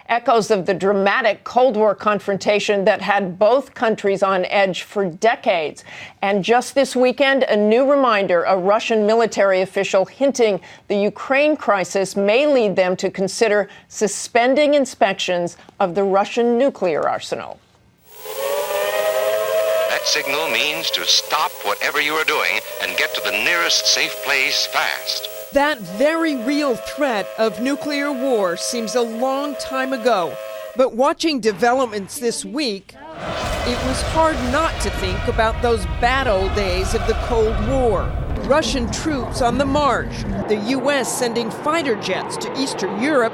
Echoes of the dramatic Cold War confrontation that had both countries on edge for decades. And just this weekend, a new reminder, a Russian military official hinting the Ukraine crisis may lead them to consider suspending inspections of the Russian nuclear arsenal. That signal means to stop whatever you are doing and get to the nearest safe place fast. That very real threat of nuclear war seems a long time ago. But watching developments this week, it was hard not to think about those bad old days of the Cold War. Russian troops on the march, the U.S. sending fighter jets to Eastern Europe,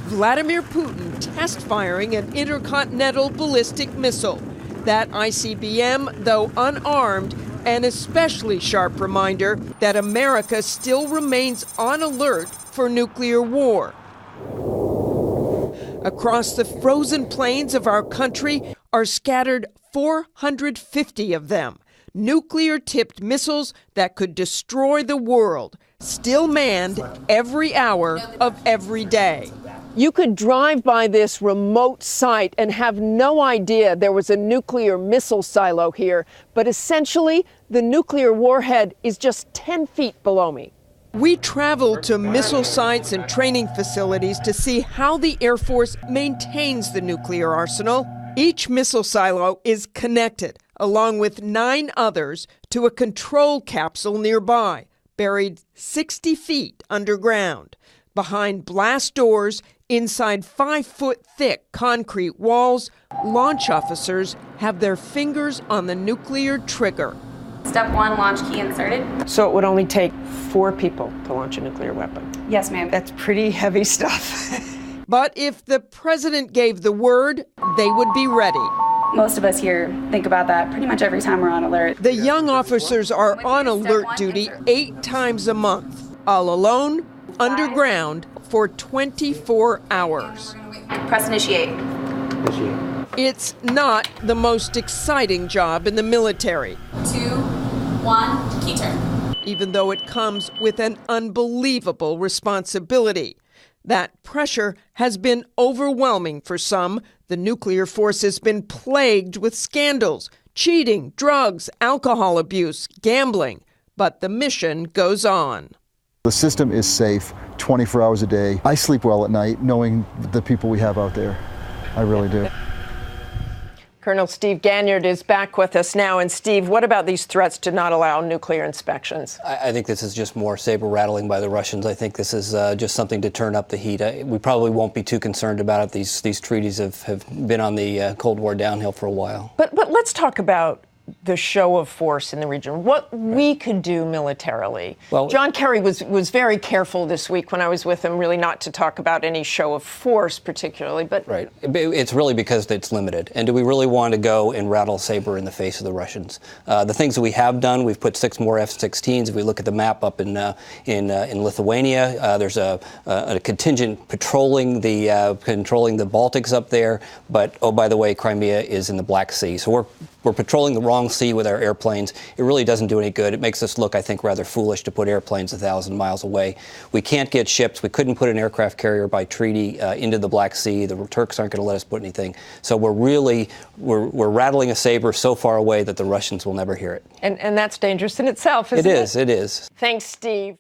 Vladimir Putin test-firing an intercontinental ballistic missile. That ICBM, though unarmed, an especially sharp reminder that America still remains on alert for nuclear war. Across the frozen plains of our country are scattered 450 of them, nuclear-tipped missiles that could destroy the world, still manned every hour of every day. You could drive by this remote site and have no idea there was a nuclear missile silo here, but essentially, the nuclear warhead is just 10 feet below me. We traveled to missile sites and training facilities to see how the Air Force maintains the nuclear arsenal. Each missile silo is connected, along with 9 others, to a control capsule nearby, buried 60 feet underground. Behind blast doors, inside 5-foot-thick concrete walls, launch officers have their fingers on the nuclear trigger. Step 1, launch key inserted. So it would only take 4 people to launch a nuclear weapon? Yes, ma'am. That's pretty heavy stuff. But if the president gave the word, they would be ready. Most of us here think about that pretty much every time we're on alert. The young officers are on alert duty 8 times a month, all alone, underground, for 24 hours. Press initiate. It's not the most exciting job in the military. 2, 1, key turn. Even though it comes with an unbelievable responsibility. That pressure has been overwhelming for some. The nuclear force has been plagued with scandals, cheating, drugs, alcohol abuse, gambling. But the mission goes on. The system is safe 24 hours a day. I sleep well at night knowing the people we have out there. I really do. Colonel Steve Ganyard is back with us now. And Steve, what about these threats to not allow nuclear inspections? I think this is just more saber rattling by the Russians. I think this is just something to turn up the heat. We probably won't be too concerned about it. These treaties have been on the Cold War downhill for a while. But let's talk about the show of force in the region, what we could do militarily. Well, John Kerry was very careful this week when I was with him, really not to talk about any show of force particularly. But right. It's really because it's limited. And do we really want to go and rattle saber in the face of the Russians? The things that we have done, we've put 6 more F-16s. If we look at the map up in Lithuania, there's a contingent controlling the Baltics up there. But, oh, by the way, Crimea is in the Black Sea. So we're patrolling the wrong sea with our airplanes. It really doesn't do any good. It makes us look, I think, rather foolish to put airplanes 1,000 miles away. We can't get ships. We couldn't put an aircraft carrier by treaty into the Black Sea. The Turks aren't going to let us put anything. So we're rattling a saber so far away that the Russians will never hear it. And that's dangerous in itself, isn't it? It is. Thanks, Steve.